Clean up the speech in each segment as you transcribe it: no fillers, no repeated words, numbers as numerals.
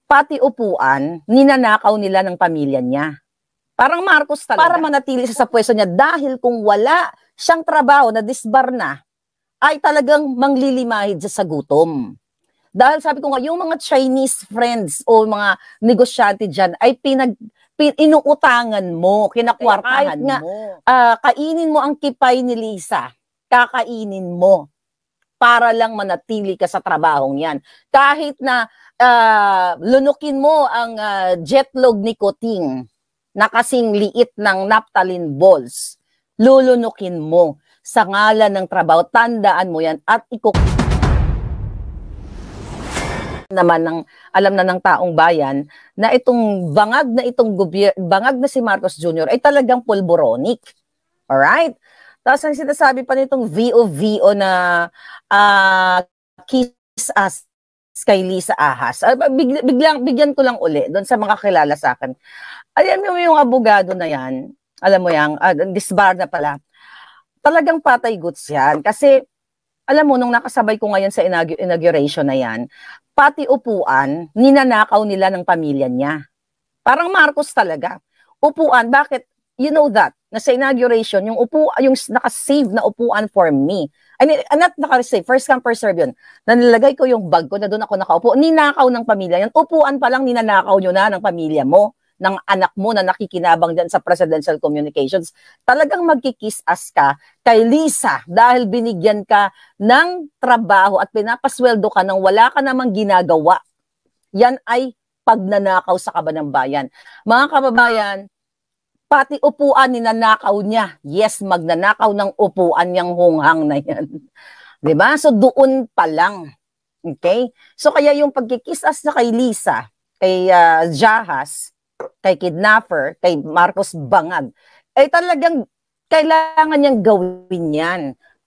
pati upuan, ninanakaw nila ng pamilya niya. Parang Marcos talaga. Para manatili siya sa pwesto niya dahil kung wala siyang trabaho na disbar na, ay talagang manglilimahid siya sa gutom. Dahil sabi ko nga, yung mga Chinese friends o mga negosyante dyan ay inuutangan mo, kinakwartahan mo. Kainin mo ang kipay ni Lisa, kakainin mo para lang manatili ka sa trabahong yan. Kahit na lunukin mo ang jetlog ni Kuting na kasing liit ng naphthalene balls, lulunukin mo sa ngalan ng trabaho. Tandaan mo yan at naman ng alam na ng taong bayan na itong bangag na si Marcos Jr. ay talagang pulboronic. Alright? Tapos ang sinasabi pa nitong VO na kiss us kay Lisa Ahas. Bigyan ko lang uli doon sa mga kilala sa akin. Alam mo yung abogado na yan, alam mo yan, disbar na pala, talagang patay goods yan. Kasi, alam mo, nung nakasabay ko ngayon sa inauguration na yan, pati upuan, ninanakaw nila ng pamilya niya. Parang Marcos talaga. Upuan, bakit? You know that, na sa inauguration, yung naka-save na upuan for me. I mean, not naka-save, first come, first serve yun. Nanilagay ko yung bag ko na doon ako nakaupo. Ninakaw ng pamilya yan. Upuan pa lang, ninanakaw nyo na ng pamilya mo, ng anak mo na nakikinabang dyan sa presidential communications. Talagang magkikis-as ka kay Lisa dahil binigyan ka ng trabaho at pinapasweldo ka nang wala ka namang ginagawa. Yan ay pagnanakaw sa kaban ng bayan. Mga kababayan, pati upuan ninanakaw niya. Yes, magnanakaw ng upuan niyang hunghang na yan. Diba? So doon pa lang. Okay? So kaya yung pagkikis-as na kay Lisa, kay Jahas, kay kidnapper, kay Marcos Bangag, ay talagang kailangan niyang gawin yan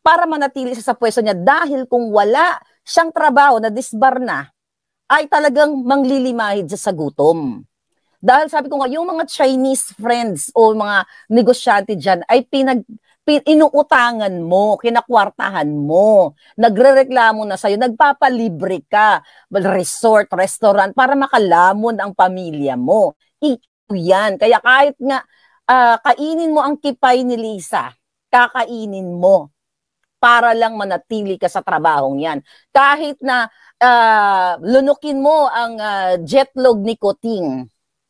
para manatili siya sa pwesto niya dahil kung wala siyang trabaho na disbar na, ay talagang manglilimahid siya sa gutom. Dahil sabi ko nga, yung mga Chinese friends o mga negosyante dyan ay inuutangan mo, kinakwartahan mo, nagrereklamo na sa'yo, nagpapalibre ka, resort, restaurant, para makalamon ang pamilya mo. Yan. Kaya kahit nga kainin mo ang kipay ni Lisa, kakainin mo para lang manatili ka sa trabahong yan. Kahit na lunukin mo ang jetlog ni Kuting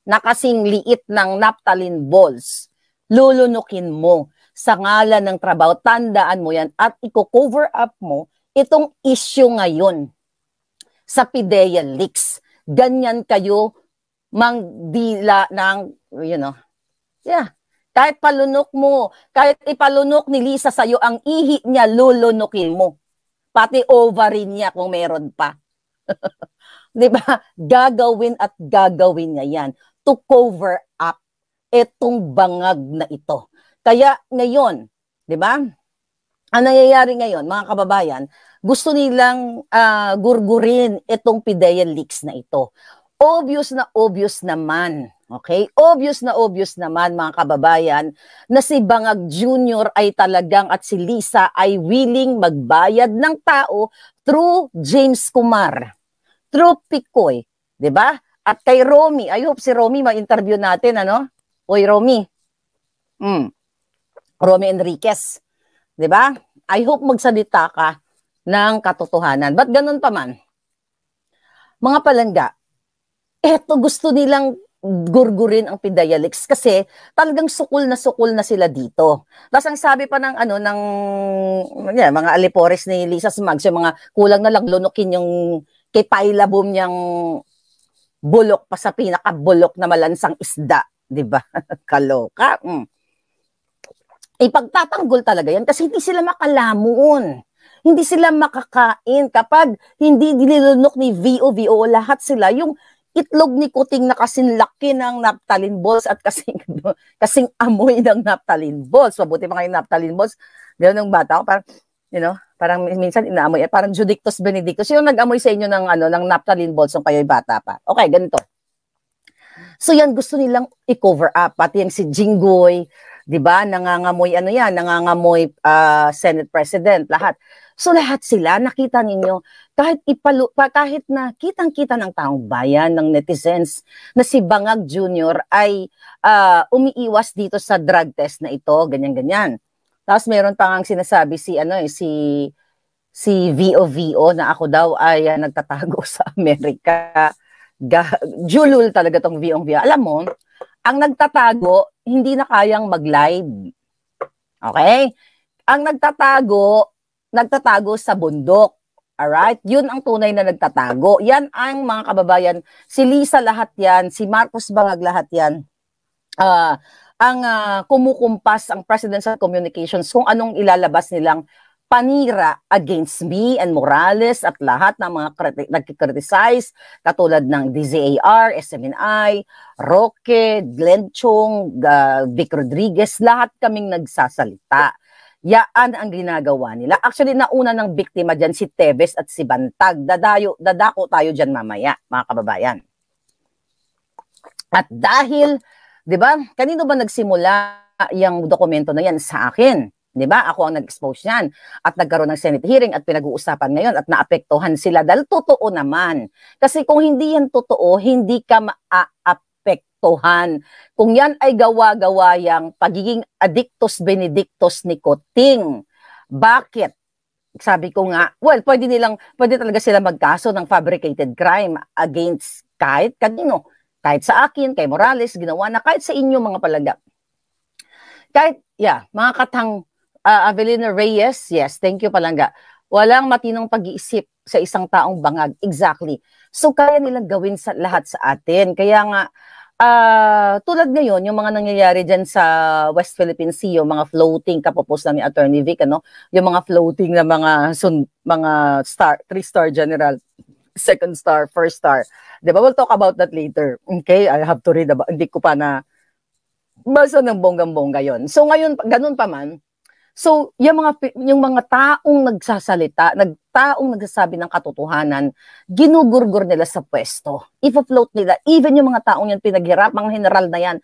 na kasing liit ng naphthalene balls, lulunukin mo sa ngalan ng trabaho. Tandaan mo yan at i-cover up mo itong issue ngayon sa PIDEA leaks. Ganyan kayo mangdila ng, kahit palunok mo, kahit ipalunok ni Lisa sa'yo, ang ihi niya, lulunukin mo. Pati ovary niya kung meron pa. Diba? Gagawin at gagawin niya yan to cover up itong bangag na ito. Kaya ngayon, diba? Ang nangyayari ngayon, mga kababayan, gusto nilang gurgurin itong PIDEA leaks na ito. Obvious naman, okay? Obvious naman, mga kababayan, na si Bangag Jr. ay talagang at si Lisa ay willing magbayad ng tao through James Kumar, through Picoy, di ba? At kay Romy, I hope si Romy ma-interview natin, ano? Oy, Romy. Romy Enriquez, di ba? I hope magsalita ka ng katotohanan. Ba't ganun pa man? Mga palangga, eto gusto nilang gurgurin ang PIDEA leaks kasi talagang sukul na sila dito. Tapos ang sabi pa ng mga alipores ni Lisa Smags, yung mga kulang na lang lunukin yung kay Paila Boom niyang bulok pa sa pinakabulok na malansang isda, di ba? Kaloka. Ipagtatanggol talaga yan kasi hindi sila makalamon. Hindi sila makakain kapag hindi nilunok ni VO lahat sila yung itlog ni Kuting na kasing laki ng naphthalene balls at kasing amoy ng naphthalene balls. Mabuti pa kayo naphthalene balls. Gano'n ng bata ko, parang, parang minsan inaamoy, parang Judictus Benedictus. Yung nag-amoy sa inyo ng naphthalene balls nung kayo'y bata pa. Okay, ganito. So yan, gusto nilang i-cover up. Pati yung si Jinggoy, di ba, nangangamoy Senate President, lahat. So lahat sila, nakita ninyo, kahit na kitang-kita ng taong bayan, ng netizens, na si Bangag Jr. ay umiiwas dito sa drug test na ito, ganyan-ganyan. Tapos meron pa nga sinasabi si VO na ako daw ay nagtatago sa Amerika. Julul talaga tong VO. Alam mo, ang nagtatago, hindi na kayang mag-live. Okay? Ang nagtatago sa bundok. Alright? Yun ang tunay na nagtatago. Yan ang mga kababayan. Si Lisa lahat yan, si Marcos Bangag lahat yan. Ang kumukumpas ang presidential communications kung anong ilalabas nilang panira against me and Morales at lahat ng mga nagkikriticize katulad ng DZAR, SMNI, Roque, Glenn Chong, Vic Rodriguez, lahat kaming nagsasalita. Yaan ang ginagawa nila. Actually, nauna ng biktima dyan si Teves at si Bantag. Dadako tayo dyan mamaya, mga kababayan. At dahil, di ba, kanino ba nagsimula yung dokumento na yan? Sa akin. Di ba? Ako ang nag-expose yan. At nagkaroon ng Senate hearing at pinag-uusapan ngayon at naapektuhan sila. Dahil totoo naman. Kasi kung hindi yan totoo, hindi ka maapektuhan. Kung yan ay gawa-gawa yang pagiging addictus benedictus ni Coting. Bakit? Sabi ko nga, well, pwede talaga sila magkaso ng fabricated crime against kahit kanino. Kahit sa akin, kay Morales, ginawa na kahit sa inyo mga palaga. Kahit, mga katang Avelino Reyes, yes, thank you Palangga. Walang matinong pag-iisip sa isang taong bangag. Exactly. So, kaya nilang gawin lahat sa atin. Kaya nga, tulad ngayon, yung mga nangyayari dyan sa West Philippine Sea, yung mga floating, kapopos lang ni Attorney Vic, yung mga floating na mga star, 3-star general, 2nd star, 1st star. Diba? We'll talk about that later. Okay? I have to read about, hindi ko pa na basa ng bonggang-bongga yon. So, ngayon, ganun pa man, so, yung mga taong nagsasalita, taong nagsasabi ng katotohanan, ginugurgur nila sa pwesto. I-float nila, even yung mga taong yan pinaghirap, mga general na yan,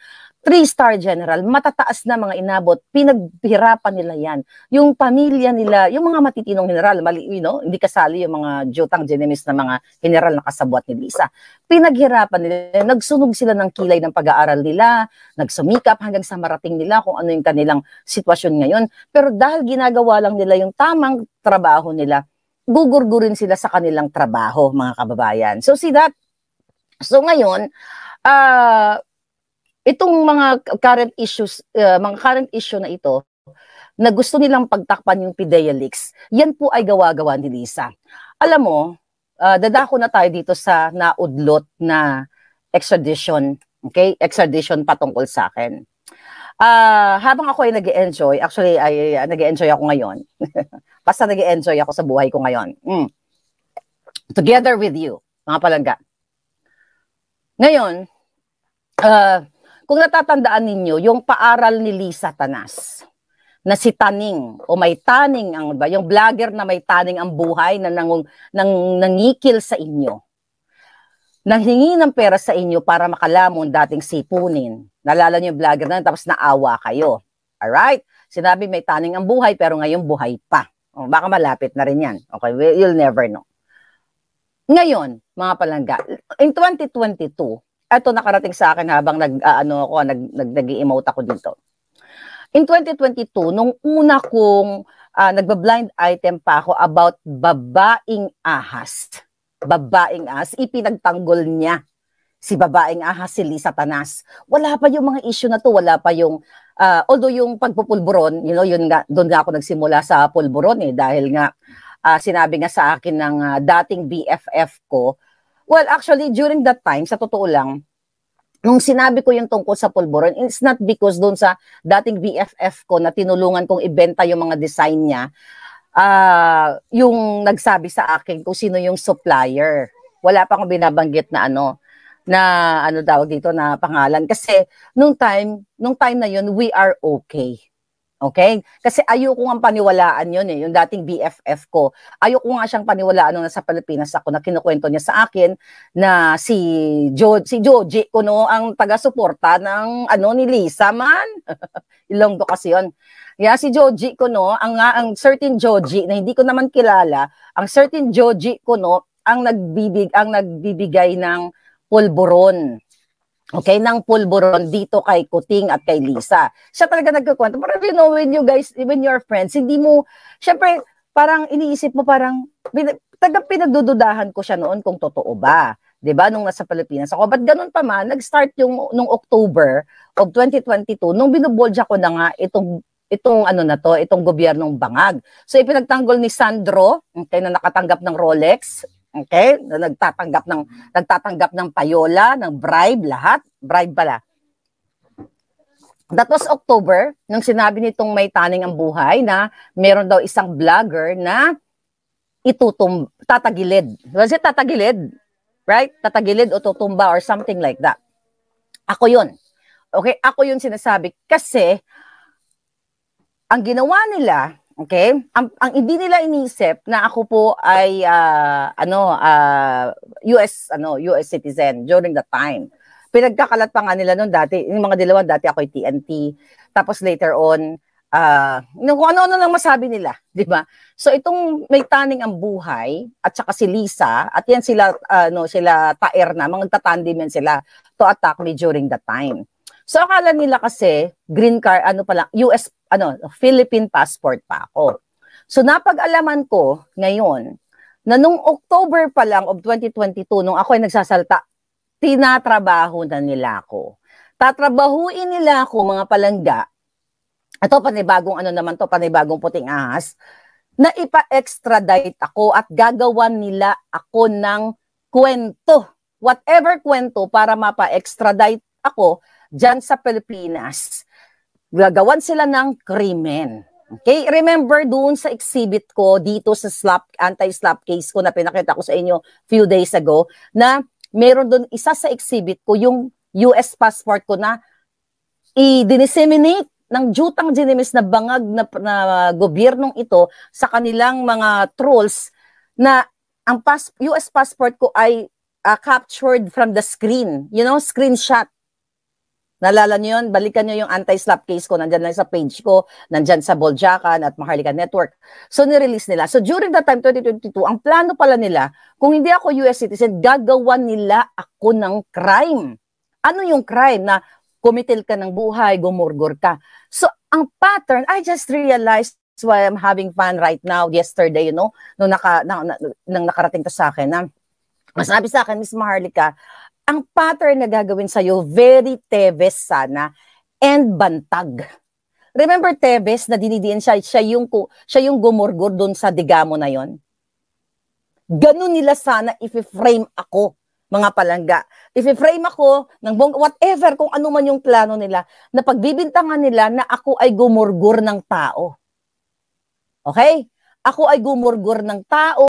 3-star general, matataas na mga inabot, pinaghirapan nila yan. Yung pamilya nila, yung mga matitinong general, hindi kasali yung mga Jotang Genemis na mga general na kasabwat ni Lisa. Pinaghirapan nila, nagsunog sila ng kilay ng pag-aaral nila, nagsumikap hanggang sa marating nila kung ano yung kanilang sitwasyon ngayon. Pero dahil ginagawa lang nila yung tamang trabaho nila, gugurgurin sila sa kanilang trabaho, mga kababayan. So see that? So ngayon, itong mga current issue na ito, na gusto nilang pagtakpan yung PIDEA leaks, yan po ay gawa-gawa ni Lisa. Alam mo, dadako na tayo dito sa naudlot na extradition, okay? Extradition patungkol sa akin. Habang ako ay nag-enjoy, actually ay nag-enjoy ako ngayon. Basta nag-enjoy ako sa buhay ko ngayon. Together with you, mga palangga. Ngayon, kung natatandaan ninyo, yung paaral ni Lisa Tanas, na si Taning, o may taning, yung vlogger na may taning ang buhay na nangikil sa inyo, nanghingi ng pera sa inyo para makalamon dating sipunin. Nalala niyo yung vlogger na tapos naawa kayo. Alright? Sinabi may taning ang buhay pero ngayon buhay pa. O, baka malapit na rin yan. Okay? You'll never know. Ngayon, mga palangga, in 2022, ito nakarating sa akin habang nag-emote ako dito. In 2022, nung una kong nagba-blind item pa ako about babaeng ahas. Babaeng ahas, ipinagtanggol niya si babaeng ahas, si Lisa Tanas. Wala pa yung mga issue na to, wala pa yung, although yung pagpupulburon, yun nga, doon nga ako nagsimula sa pulburon dahil nga, sinabi nga sa akin ng dating BFF ko. Well, actually, during that time, sa totoo lang, nung sinabi ko yung tungkol sa pulburon, it's not because doon sa dating BFF ko na tinulungan kong ibenta yung mga design niya, yung nagsabi sa akin kung sino yung supplier. Wala pa akong binabanggit na tawag dito na pangalan. Kasi nung time na yun, we are okay. Okay? Kasi ayoko nga paniwalaan yun eh, yung dating BFF ko. Ayoko nga siyang paniwalaan nung nasa Pilipinas ako na kinukwento niya sa akin na si Joji Kuno ang taga-suporta ng ni Lisa man. Ilonggo kasi yun. Yeah, si Joji Kuno, ang certain Joji na hindi ko naman kilala, ang certain Joji Kuno ang nagbibigay ng pulburon. Okay, ng pulburon dito kay Kuting at kay Lisa. Siya talaga nagkukwento. Pero when you guys, when you're friends, hindi mo, syempre, parang iniisip mo parang, pinagdududahan ko siya noon kung totoo ba. 'Di ba nung nasa Pilipinas ako. But ganun pa man, nag-start yung nung October of 2022, nung binubulja ko na nga itong gobyernong bangag. So ipinagtanggol ni Sandro, okay, na nakatanggap ng Rolex, okay, na nagtatanggap ng payola, ng bribe, lahat, bribe pala. That was October, nung sinabi nitong May Taning ang Buhay na meron daw isang vlogger na tatagilid. Was it tatagilid? Right? Tatagilid o tutumba or something like that. Ako yun. Okay? Ako yun sinasabi. Kasi, ang ginawa nila, okay, ang hindi nila inisip na ako po ay US citizen during that time. Pinagkakalat pa nga nila noon dati, yung mga dilawan dati ako ay TNT. Tapos later on, kung ano-ano lang masabi nila, di ba? So itong May Taning ang Buhay at saka si Lisa, at yan sila Taer na, mga tatandem yan sila to attack me during that time. So akala nila kasi green card, Philippine passport pa ako. So napag-alaman ko ngayon na nung October pa lang of 2022, nung ako ay nagsasalta, tinatrabaho na nila ako. Tatrabahuin nila ako, mga palangga. Ito, panibagong puting ahas, na ipa-extradite ako at gagawan nila ako ng kwento. Whatever kwento para mapa-extradite ako dyan sa Pilipinas. Gagawan sila ng krimen. Okay? Remember doon sa exhibit ko dito sa anti-slap case ko na pinakita ko sa inyo few days ago na meron doon isa sa exhibit ko yung US passport ko na i-disseminate ng jutang dinimis na bangag na gobyernong ito sa kanilang mga trolls na ang US passport ko ay captured from the screen. Screenshot. Nalala nyo yun? Balikan nyo yung anti-slap case ko. Nandyan lang sa page ko. Nandyan sa Boljakan at Maharlika Network. So, nirelease nila. So, during that time, 2022, ang plano pala nila, kung hindi ako US citizen, gagawan nila ako ng crime. Ano yung crime? Na kumitil ka ng buhay, gumurgur ka. So, ang pattern, I just realized why I'm having fun right now, yesterday, nung nakarating to sa akin, na masabi sa akin, Miss Maharlika, ang pattern na gagawin sa'yo, very Teves sana, and bantag. Remember Teves na dinidiin siya yung gumurgur doon sa digamo na yon. Ganun nila sana if-frame ako, mga palangga. If-frame ako ng whatever, kung ano man yung plano nila, na pagbibintangan nila na ako ay gumurgur ng tao. Okay? Ako ay gumurgur ng tao.